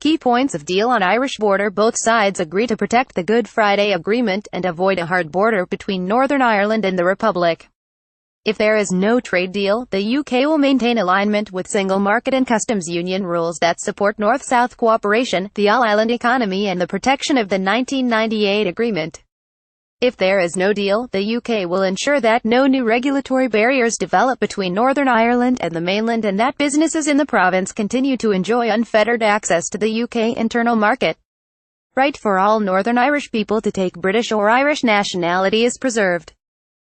Key points of deal on Irish border. Both sides agree to protect the Good Friday Agreement and avoid a hard border between Northern Ireland and the Republic. If there is no trade deal, the UK will maintain alignment with single market and customs union rules that support North-South cooperation, the all-island economy and the protection of the 1998 agreement. If there is no deal, the UK will ensure that no new regulatory barriers develop between Northern Ireland and the mainland and that businesses in the province continue to enjoy unfettered access to the UK internal market. Right for all Northern Irish people to take British or Irish nationality is preserved.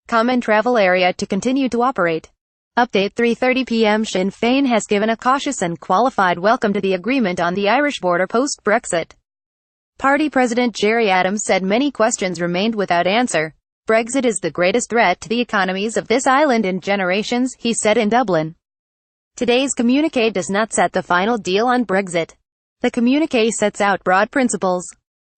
Common travel area to continue to operate. Update 3:30 p.m. Sinn Féin has given a cautious and qualified welcome to the agreement on the Irish border post-Brexit. Party President Gerry Adams said many questions remained without answer. Brexit is the greatest threat to the economies of this island in generations, he said in Dublin. Today's communiqué does not set the final deal on Brexit. The communiqué sets out broad principles.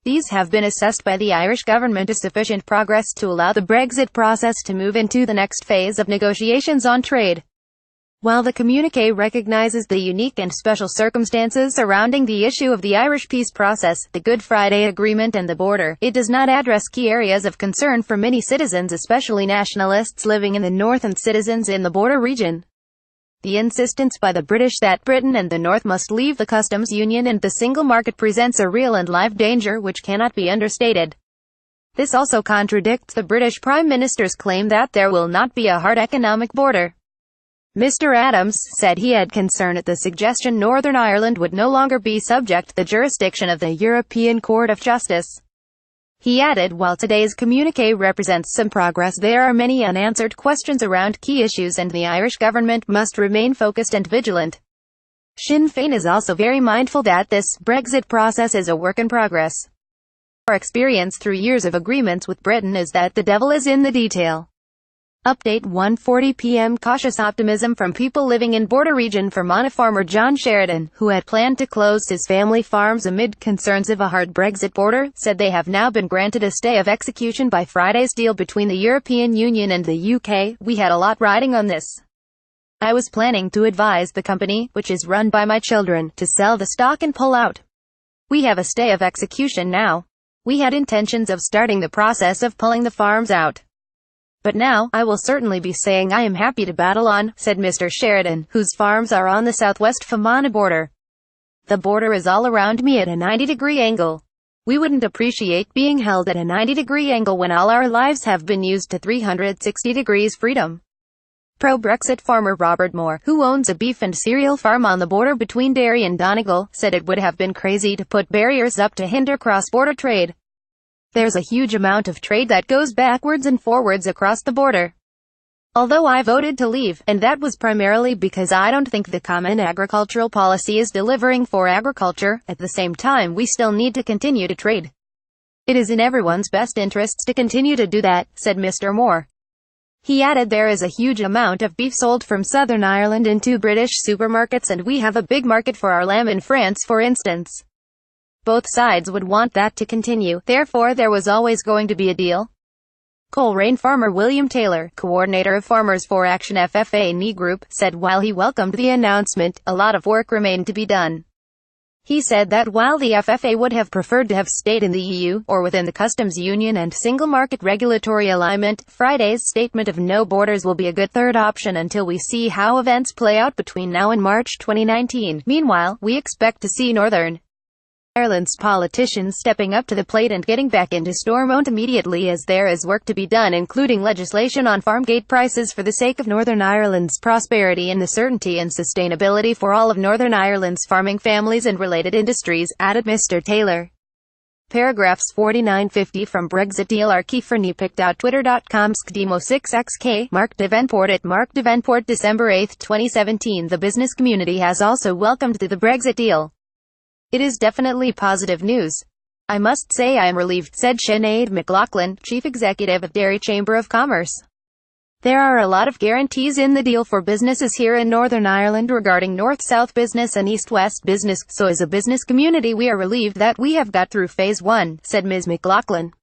These have been assessed by the Irish government as sufficient progress to allow the Brexit process to move into the next phase of negotiations on trade. While the communiqué recognizes the unique and special circumstances surrounding the issue of the Irish peace process, the Good Friday Agreement and the border, it does not address key areas of concern for many citizens, especially nationalists living in the north and citizens in the border region. The insistence by the British that Britain and the North must leave the customs union and the single market presents a real and live danger which cannot be understated. This also contradicts the British Prime Minister's claim that there will not be a hard economic border. Mr. Adams said he had concern at the suggestion Northern Ireland would no longer be subject to the jurisdiction of the European Court of Justice. He added, while today's communiqué represents some progress, there are many unanswered questions around key issues and the Irish government must remain focused and vigilant. Sinn Féin is also very mindful that this Brexit process is a work in progress. Our experience through years of agreements with Britain is that the devil is in the detail. Update 1:40 p.m. Cautious optimism from people living in border region. Fermanagh farmer John Sheridan, who had planned to close his family farms amid concerns of a hard Brexit border, said they have now been granted a stay of execution by Friday's deal between the European Union and the UK. We had a lot riding on this. I was planning to advise the company, which is run by my children, to sell the stock and pull out. We have a stay of execution now. We had intentions of starting the process of pulling the farms out. But now, I will certainly be saying I am happy to battle on, said Mr. Sheridan, whose farms are on the southwest Fermanagh border. The border is all around me at a 90-degree angle. We wouldn't appreciate being held at a 90-degree angle when all our lives have been used to 360 degrees freedom. Pro-Brexit farmer Robert Moore, who owns a beef and cereal farm on the border between Derry and Donegal, said it would have been crazy to put barriers up to hinder cross-border trade. There's a huge amount of trade that goes backwards and forwards across the border. Although I voted to leave, and that was primarily because I don't think the Common Agricultural Policy is delivering for agriculture, at the same time we still need to continue to trade. It is in everyone's best interests to continue to do that, said Mr. Moore. He added there is a huge amount of beef sold from Southern Ireland into British supermarkets and we have a big market for our lamb in France, for instance. Both sides would want that to continue, therefore there was always going to be a deal. Coleraine farmer William Taylor, coordinator of Farmers for Action FFA NE Group, said while he welcomed the announcement, a lot of work remained to be done. He said that while the FFA would have preferred to have stayed in the EU, or within the customs union and single market regulatory alignment, Friday's statement of no borders will be a good third option until we see how events play out between now and March 2019. Meanwhile, we expect to see Northern Ireland's politicians stepping up to the plate and getting back into store mode immediately as there is work to be done, including legislation on farm gate prices for the sake of Northern Ireland's prosperity and the certainty and sustainability for all of Northern Ireland's farming families and related industries, added Mr. Taylor. Paragraphs 49-50 from Brexit deal are key for newpick.twitter.com skdemo6xk, Mark Davenport at Mark Davenport December 8, 2017. The business community has also welcomed the Brexit deal. It is definitely positive news. I must say I am relieved, said Sinead McLaughlin, Chief Executive of Derry Chamber of Commerce. There are a lot of guarantees in the deal for businesses here in Northern Ireland regarding North-South business and East-West business, so as a business community we are relieved that we have got through Phase 1, said Ms. McLaughlin.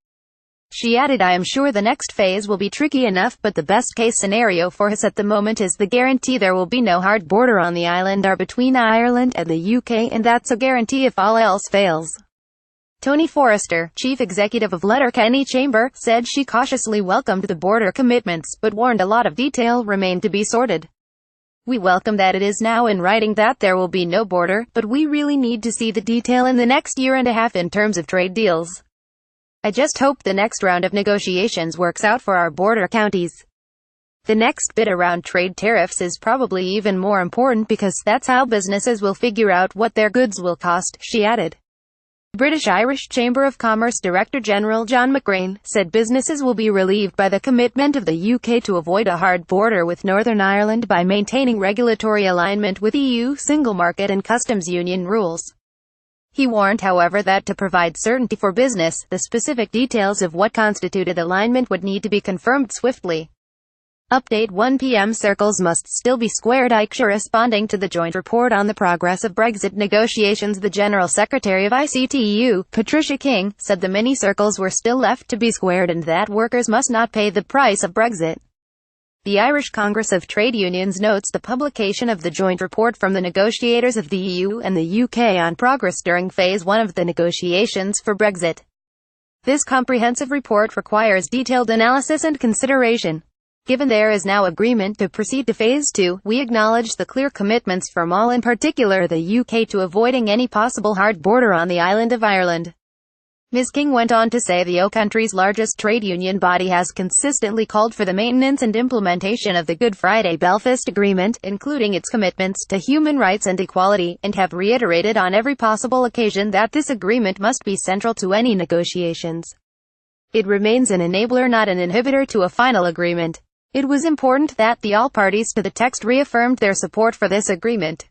She added, "I am sure the next phase will be tricky enough, but the best case scenario for us at the moment is the guarantee there will be no hard border on the island or between Ireland and the UK, and that's a guarantee if all else fails." Tony Forrester, chief executive of Letterkenny Chamber, said she cautiously welcomed the border commitments, but warned a lot of detail remained to be sorted. "We welcome that it is now in writing that there will be no border, but we really need to see the detail in the next year and a half in terms of trade deals. I just hope the next round of negotiations works out for our border counties. The next bit around trade tariffs is probably even more important because that's how businesses will figure out what their goods will cost," she added. British-Irish Chamber of Commerce Director General John McGrain said businesses will be relieved by the commitment of the UK to avoid a hard border with Northern Ireland by maintaining regulatory alignment with EU single market and customs union rules. He warned, however, that to provide certainty for business, the specific details of what constituted alignment would need to be confirmed swiftly. Update: 1 p.m. Circles must still be squared. ICSA responding to the joint report on the progress of Brexit negotiations. The General Secretary of ICTU, Patricia King, said the many circles were still left to be squared and that workers must not pay the price of Brexit. The Irish Congress of Trade Unions notes the publication of the joint report from the negotiators of the EU and the UK on progress during Phase 1 of the negotiations for Brexit. This comprehensive report requires detailed analysis and consideration. Given there is now agreement to proceed to Phase 2, we acknowledge the clear commitments from all, in particular the UK, to avoiding any possible hard border on the island of Ireland. Ms. King went on to say the country's largest trade union body has consistently called for the maintenance and implementation of the Good Friday Belfast Agreement, including its commitments to human rights and equality, and have reiterated on every possible occasion that this agreement must be central to any negotiations. It remains an enabler, not an inhibitor, to a final agreement. It was important that all parties to the text reaffirmed their support for this agreement.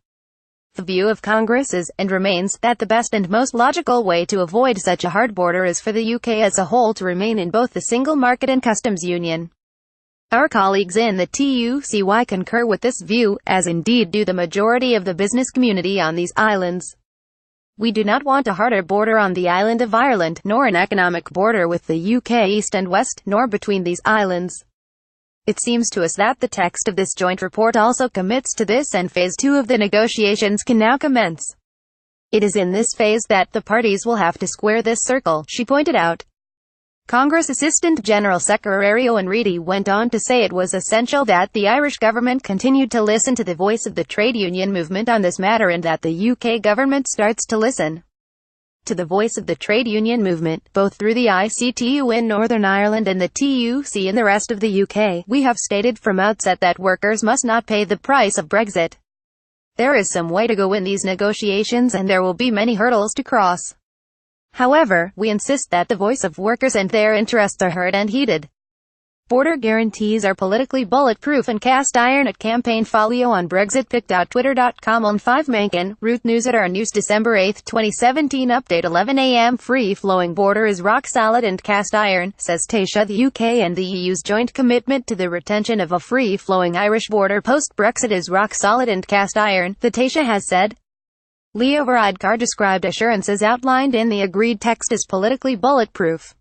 The view of Congress is, and remains, that the best and most logical way to avoid such a hard border is for the UK as a whole to remain in both the single market and customs union. Our colleagues in the TUCY concur with this view, as indeed do the majority of the business community on these islands. We do not want a harder border on the island of Ireland, nor an economic border with the UK east and west, nor between these islands. It seems to us that the text of this joint report also commits to this, and Phase 2 of the negotiations can now commence. It is in this phase that the parties will have to square this circle, she pointed out. Congress Assistant General Secretary Owen Reedy went on to say it was essential that the Irish government continued to listen to the voice of the trade union movement on this matter, and that the UK government starts to listen to the voice of the trade union movement, both through the ICTU in Northern Ireland and the TUC in the rest of the UK. We have stated from outset that workers must not pay the price of Brexit. There is some way to go in these negotiations, and there will be many hurdles to cross. However, we insist that the voice of workers and their interests are heard and heeded. Border guarantees are politically bulletproof and cast iron. At Campaign Folio on Brexit. Pic.twitter.com on 5 Mencken, Root News at our News December 8, 2017 Update 11 a.m. Free-flowing border is rock solid and cast iron, says Taoiseach. The UK and the EU's joint commitment to the retention of a free-flowing Irish border post-Brexit is rock solid and cast iron, the Taoiseach has said. Leo Varadkar described assurances outlined in the agreed text as politically bulletproof.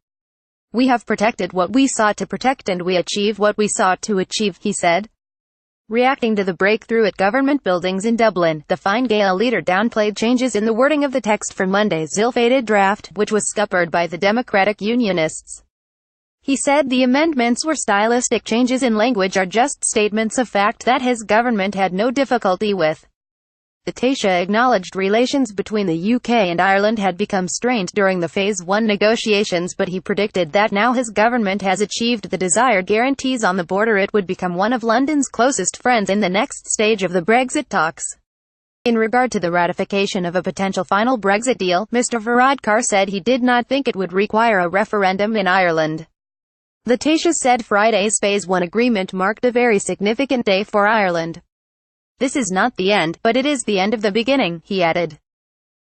We have protected what we sought to protect and we achieved what we sought to achieve, he said. Reacting to the breakthrough at government buildings in Dublin, the Fine Gael leader downplayed changes in the wording of the text from Monday's ill-fated draft, which was scuppered by the Democratic Unionists. He said the amendments were stylistic changes in language, are just statements of fact that his government had no difficulty with. The Taoiseach acknowledged relations between the UK and Ireland had become strained during the Phase 1 negotiations, but he predicted that now his government has achieved the desired guarantees on the border, it would become one of London's closest friends in the next stage of the Brexit talks. In regard to the ratification of a potential final Brexit deal, Mr Varadkar said he did not think it would require a referendum in Ireland. The Taoiseach said Friday's Phase 1 agreement marked a very significant day for Ireland. This is not the end, but it is the end of the beginning, he added.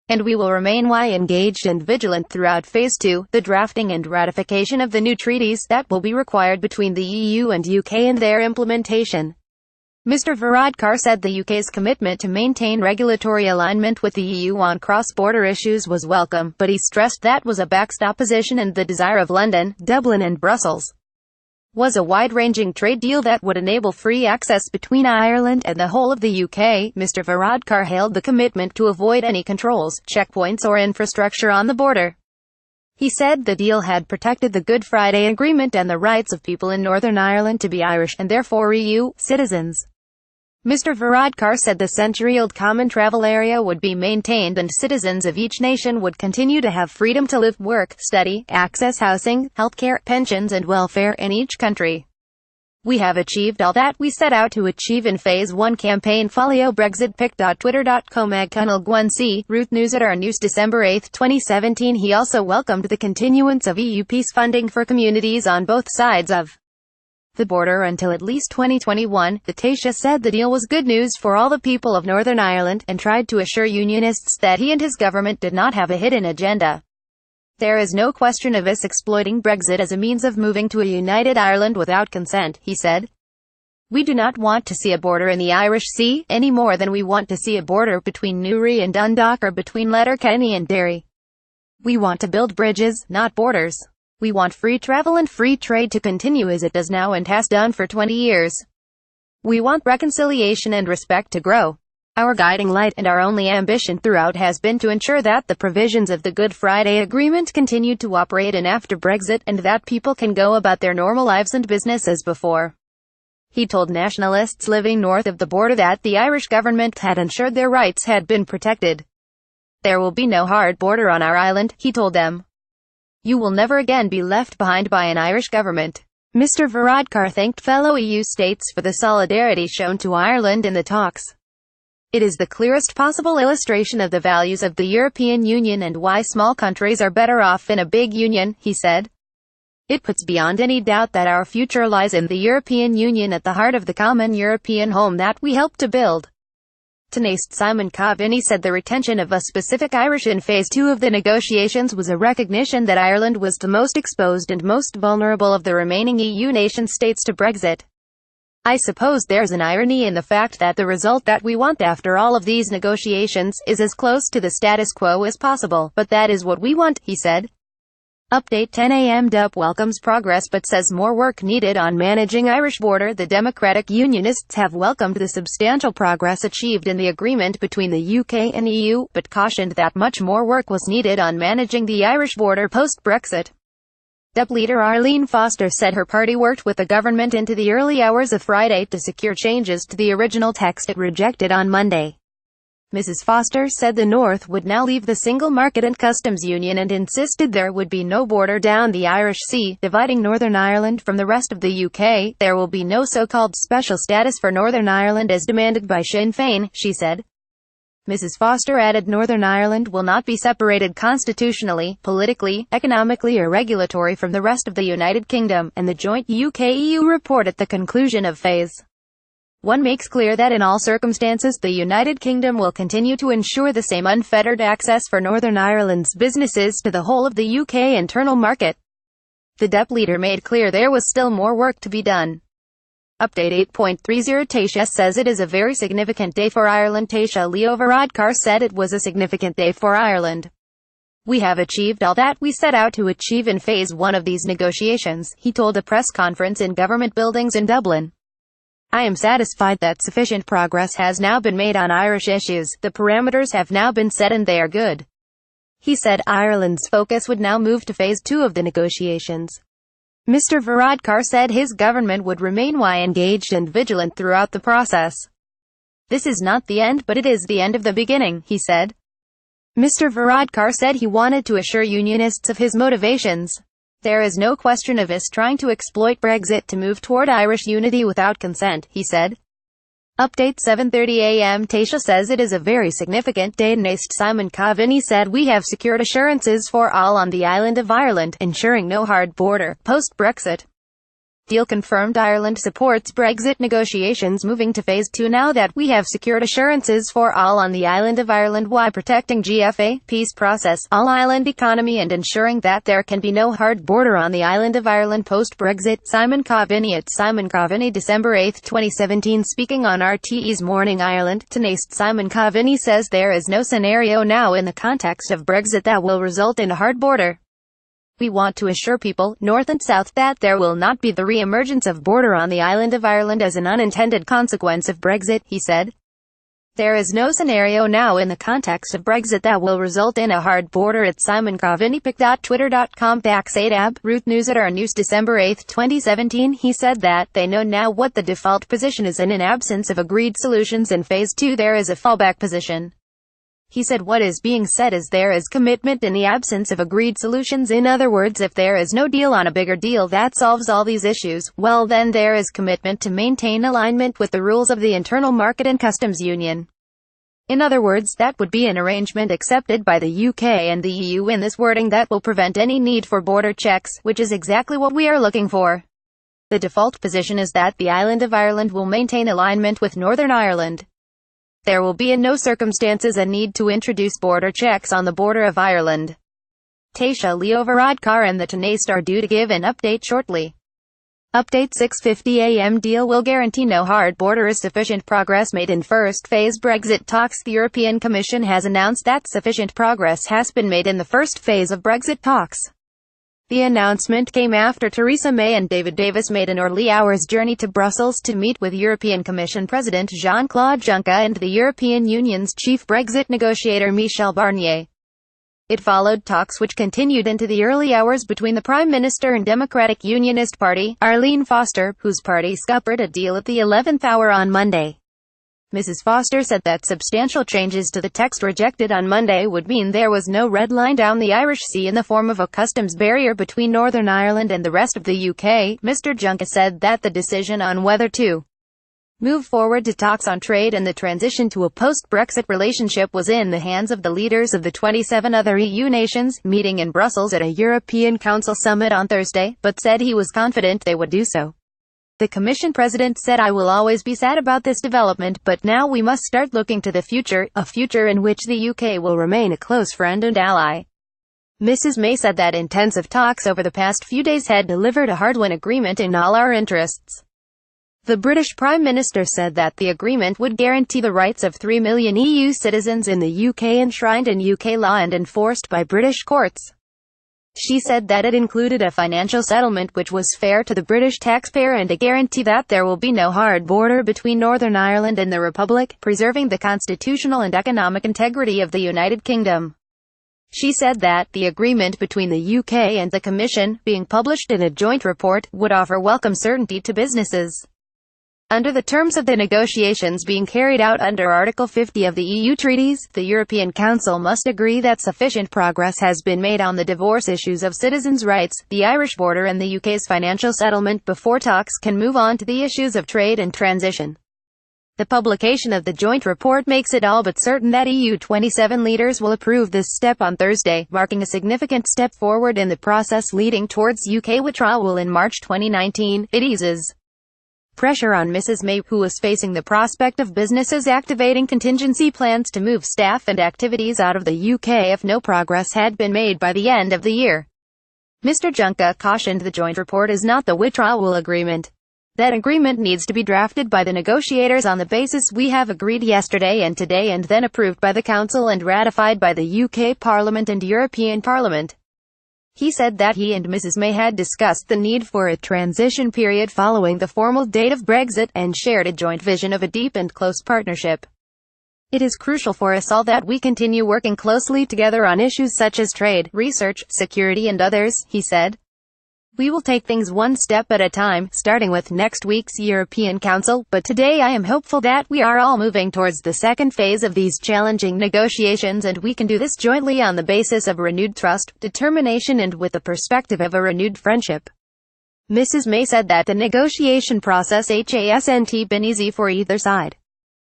And we will remain engaged and vigilant throughout Phase 2, the drafting and ratification of the new treaties that will be required between the EU and UK and their implementation. Mr. Varadkar said the UK's commitment to maintain regulatory alignment with the EU on cross-border issues was welcome, but he stressed that was a backstop position and the desire of London, Dublin and Brussels was a wide-ranging trade deal that would enable free access between Ireland and the whole of the UK. Mr. Varadkar hailed the commitment to avoid any controls, checkpoints or infrastructure on the border. He said the deal had protected the Good Friday Agreement and the rights of people in Northern Ireland to be Irish, and therefore EU citizens. Mr. Varadkar said the century-old common travel area would be maintained and citizens of each nation would continue to have freedom to live, work, study, access housing, healthcare, pensions and welfare in each country. We have achieved all that we set out to achieve in Phase 1 campaign. Follow Brexit pic.twitter.com ag Cynil Gwensi, Ruth News at our News December 8, 2017. He also welcomed the continuance of EU peace funding for communities on both sides of the border until at least 2021. The Taoiseach said the deal was good news for all the people of Northern Ireland, and tried to assure Unionists that he and his government did not have a hidden agenda. There is no question of us exploiting Brexit as a means of moving to a united Ireland without consent, he said. We do not want to see a border in the Irish Sea, any more than we want to see a border between Newry and Dundalk or between Letterkenny and Derry. We want to build bridges, not borders. We want free travel and free trade to continue as it does now and has done for 20 years. We want reconciliation and respect to grow. Our guiding light and our only ambition throughout has been to ensure that the provisions of the Good Friday Agreement continue to operate in after Brexit, and that people can go about their normal lives and business as before. He told nationalists living north of the border that the Irish government had ensured their rights had been protected. There will be no hard border on our island, he told them. You will never again be left behind by an Irish government. Mr. Varadkar thanked fellow EU states for the solidarity shown to Ireland in the talks. It is the clearest possible illustration of the values of the European Union and why small countries are better off in a big union, he said. It puts beyond any doubt that our future lies in the European Union, at the heart of the common European home that we helped to build. Tánaiste Simon Coveney said the retention of a specific Irish in Phase 2 of the negotiations was a recognition that Ireland was the most exposed and most vulnerable of the remaining EU nation-states to Brexit. I suppose there's an irony in the fact that the result that we want after all of these negotiations is as close to the status quo as possible, but that is what we want, he said. Update 10 a.m. DUP welcomes progress but says more work needed on managing Irish border. The Democratic Unionists have welcomed the substantial progress achieved in the agreement between the UK and EU, but cautioned that much more work was needed on managing the Irish border post-Brexit. DUP leader Arlene Foster said her party worked with the government into the early hours of Friday to secure changes to the original text it rejected on Monday. Mrs. Foster said the North would now leave the single market and customs union and insisted there would be no border down the Irish Sea, dividing Northern Ireland from the rest of the UK. There will be no so-called special status for Northern Ireland as demanded by Sinn Féin, she said. Mrs. Foster added Northern Ireland will not be separated constitutionally, politically, economically or regulatory from the rest of the United Kingdom, and the joint UK-EU report at the conclusion of Phase 1 makes clear that in all circumstances the United Kingdom will continue to ensure the same unfettered access for Northern Ireland's businesses to the whole of the UK internal market. The DUP leader made clear there was still more work to be done. Update 8.30 Taoiseach says it is a very significant day for Ireland. Taoiseach Leo Varadkar said it was a significant day for Ireland. We have achieved all that we set out to achieve in Phase 1 of these negotiations, he told a press conference in government buildings in Dublin. I am satisfied that sufficient progress has now been made on Irish issues. The parameters have now been set and they are good. He said Ireland's focus would now move to Phase 2 of the negotiations. Mr. Varadkar said his government would remain engaged and vigilant throughout the process. This is not the end, but it is the end of the beginning, he said. Mr. Varadkar said he wanted to assure Unionists of his motivations. There is no question of us trying to exploit Brexit to move toward Irish unity without consent, he said. Update 7:30 a.m. Taoiseach says it is a very significant day. Tánaiste Simon Coveney said we have secured assurances for all on the island of Ireland, ensuring no hard border, post-Brexit. Deal confirmed. Ireland supports Brexit negotiations moving to phase 2 now that we have secured assurances for all on the island of Ireland while protecting GFA, peace process, all-island economy and ensuring that there can be no hard border on the island of Ireland post-Brexit. Simon Coveney at Simon Coveney, December 8, 2017, speaking on RTE's Morning Ireland Tonight. Simon Coveney says there is no scenario now in the context of Brexit that will result in a hard border. We want to assure people, North and South, that there will not be the re-emergence of border on the island of Ireland as an unintended consequence of Brexit, he said. There is no scenario now in the context of Brexit that will result in a hard border. At Simon Coveney, pic.twitter.com/ab, Root News at our News, December 8, 2017, he said that they know now what the default position is and in absence of agreed solutions in phase 2 there is a fallback position. He said what is being said is there is commitment in the absence of agreed solutions. In other words, if there is no deal on a bigger deal that solves all these issues, well then there is commitment to maintain alignment with the rules of the internal market and customs union. In other words, that would be an arrangement accepted by the UK and the EU in this wording that will prevent any need for border checks, which is exactly what we are looking for. The default position is that the island of Ireland will maintain alignment with Northern Ireland. There will be in no circumstances a need to introduce border checks on the border of Ireland. Taoiseach Leo Varadkar and the Tonight are due to give an update shortly. Update 6:50 a.m. Deal will guarantee no hard border is sufficient progress made in first phase Brexit talks. The European Commission has announced that sufficient progress has been made in the first phase of Brexit talks. The announcement came after Theresa May and David Davis made an early hours journey to Brussels to meet with European Commission President Jean-Claude Juncker and the European Union's chief Brexit negotiator Michel Barnier. It followed talks which continued into the early hours between the Prime Minister and Democratic Unionist Party, Arlene Foster, whose party scuppered a deal at the 11th hour on Monday. Mrs. Foster said that substantial changes to the text rejected on Monday would mean there was no red line down the Irish Sea in the form of a customs barrier between Northern Ireland and the rest of the UK. Mr. Juncker said that the decision on whether to move forward to talks on trade and the transition to a post-Brexit relationship was in the hands of the leaders of the 27 other EU nations, meeting in Brussels at a European Council summit on Thursday, but said he was confident they would do so. The Commission President said, "I will always be sad about this development, but now we must start looking to the future, a future in which the UK will remain a close friend and ally." Mrs. May said that intensive talks over the past few days had delivered a hard-won agreement in all our interests. The British Prime Minister said that the agreement would guarantee the rights of 3 million EU citizens in the UK enshrined in UK law and enforced by British courts. She said that it included a financial settlement which was fair to the British taxpayer and a guarantee that there will be no hard border between Northern Ireland and the Republic, preserving the constitutional and economic integrity of the United Kingdom. She said that the agreement between the UK and the Commission, being published in a joint report, would offer welcome certainty to businesses. Under the terms of the negotiations being carried out under Article 50 of the EU treaties, the European Council must agree that sufficient progress has been made on the divorce issues of citizens' rights, the Irish border and the UK's financial settlement before talks can move on to the issues of trade and transition. The publication of the joint report makes it all but certain that EU 27 leaders will approve this step on Thursday, marking a significant step forward in the process leading towards UK withdrawal in March 2019. It eases pressure on Mrs. May, who was facing the prospect of businesses activating contingency plans to move staff and activities out of the UK if no progress had been made by the end of the year. Mr. Juncker cautioned the joint report is not the withdrawal agreement. That agreement needs to be drafted by the negotiators on the basis we have agreed yesterday and today and then approved by the Council and ratified by the UK Parliament and European Parliament. He said that he and Mrs. May had discussed the need for a transition period following the formal date of Brexit, and shared a joint vision of a deep and close partnership. It is crucial for us all that we continue working closely together on issues such as trade, research, security and others, he said. We will take things one step at a time, starting with next week's European Council, but today I am hopeful that we are all moving towards the second phase of these challenging negotiations and we can do this jointly on the basis of renewed trust, determination and with the perspective of a renewed friendship. Mrs. May said that the negotiation process hasn't been easy for either side.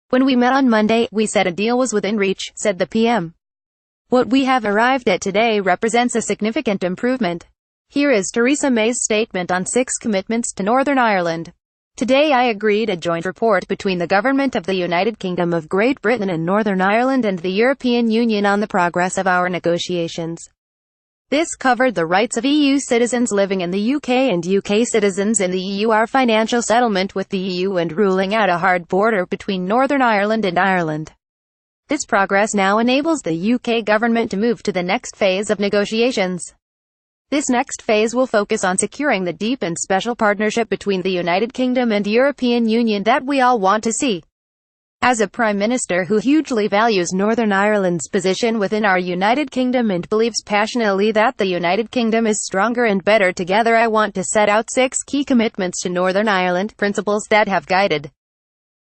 When we met on Monday, we said a deal was within reach, said the PM. What we have arrived at today represents a significant improvement. Here is Theresa May's statement on 6 commitments to Northern Ireland. Today I agreed a joint report between the Government of the United Kingdom of Great Britain and Northern Ireland and the European Union on the progress of our negotiations. This covered the rights of EU citizens living in the UK and UK citizens in the EU, our financial settlement with the EU, and ruling out a hard border between Northern Ireland and Ireland. This progress now enables the UK government to move to the next phase of negotiations. This next phase will focus on securing the deep and special partnership between the United Kingdom and European Union that we all want to see. As a Prime Minister who hugely values Northern Ireland's position within our United Kingdom and believes passionately that the United Kingdom is stronger and better together, I want to set out 6 key commitments to Northern Ireland, principles that have guided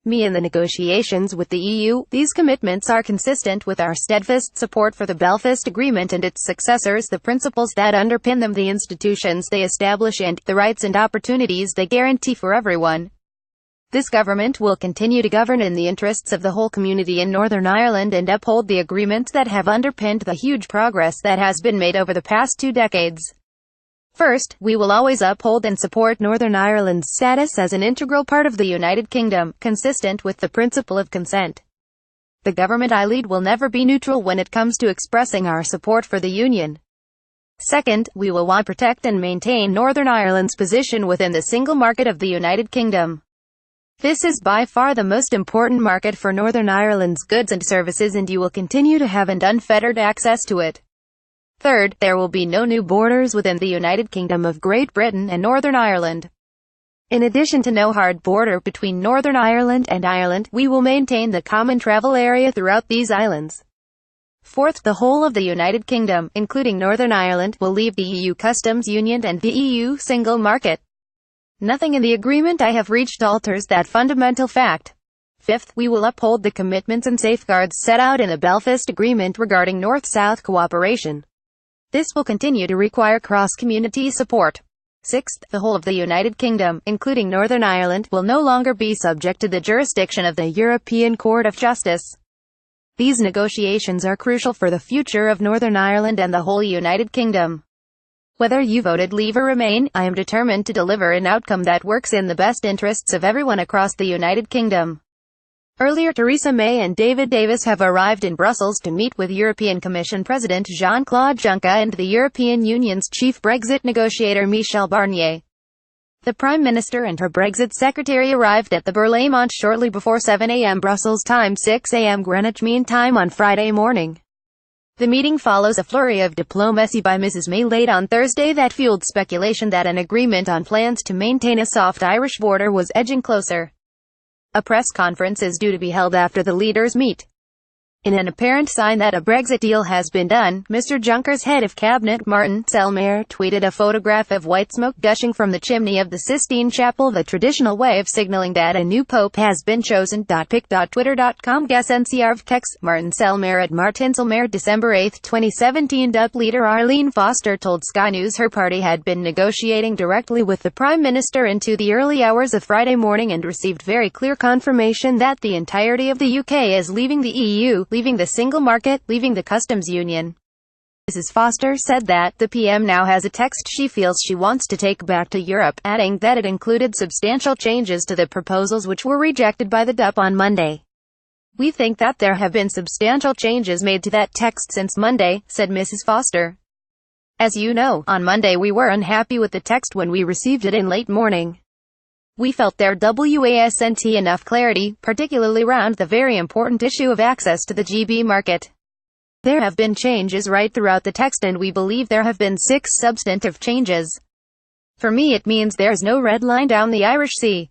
me in the negotiations with the EU. These commitments are consistent with our steadfast support for the Belfast Agreement and its successors, the principles that underpin them, the institutions they establish, and the rights and opportunities they guarantee for everyone. This government will continue to govern in the interests of the whole community in Northern Ireland and uphold the agreements that have underpinned the huge progress that has been made over the past 2 decades. First, we will always uphold and support Northern Ireland's status as an integral part of the United Kingdom, consistent with the principle of consent. The government I lead will never be neutral when it comes to expressing our support for the Union. Second, we will protect and maintain Northern Ireland's position within the single market of the United Kingdom. This is by far the most important market for Northern Ireland's goods and services, and you will continue to have unfettered access to it. Third, there will be no new borders within the United Kingdom of Great Britain and Northern Ireland. In addition to no hard border between Northern Ireland and Ireland, we will maintain the common travel area throughout these islands. Fourth, the whole of the United Kingdom, including Northern Ireland, will leave the EU customs union and the EU single market. Nothing in the agreement I have reached alters that fundamental fact. Fifth, we will uphold the commitments and safeguards set out in the Belfast Agreement regarding North-South cooperation. This will continue to require cross-community support. Sixth, the whole of the United Kingdom, including Northern Ireland, will no longer be subject to the jurisdiction of the European Court of Justice. These negotiations are crucial for the future of Northern Ireland and the whole United Kingdom. Whether you voted Leave or Remain, I am determined to deliver an outcome that works in the best interests of everyone across the United Kingdom. Earlier, Theresa May and David Davis have arrived in Brussels to meet with European Commission President Jean-Claude Juncker and the European Union's chief Brexit negotiator Michel Barnier. The Prime Minister and her Brexit secretary arrived at the Parlement shortly before 7 a.m. Brussels time, 6 a.m. Greenwich Mean Time on Friday morning. The meeting follows a flurry of diplomacy by Mrs. May late on Thursday that fueled speculation that an agreement on plans to maintain a soft Irish border was edging closer. A press conference is due to be held after the leaders meet. In an apparent sign that a Brexit deal has been done, Mr. Juncker's head of cabinet, Martin Selmayr, tweeted a photograph of white smoke gushing from the chimney of the Sistine Chapel, the traditional way of signaling that a new pope has been chosen. Pic.twitter.com /NCRVKEX Martin Selmayr at Martin Selmayr, December 8, 2017. DUP leader Arlene Foster told Sky News her party had been negotiating directly with the Prime Minister into the early hours of Friday morning and received very clear confirmation that the entirety of the UK is leaving the EU, leaving the single market, leaving the customs union. Mrs. Foster said that the PM now has a text she feels she wants to take back to Europe, adding that it included substantial changes to the proposals which were rejected by the DUP on Monday. "We think that there have been substantial changes made to that text since Monday," said Mrs. Foster. "As you know, on Monday we were unhappy with the text when we received it in late morning. We felt there wasn't enough clarity, particularly around the very important issue of access to the GB market. There have been changes right throughout the text and we believe there have been 6 substantive changes. For me it means there's no red line down the Irish Sea.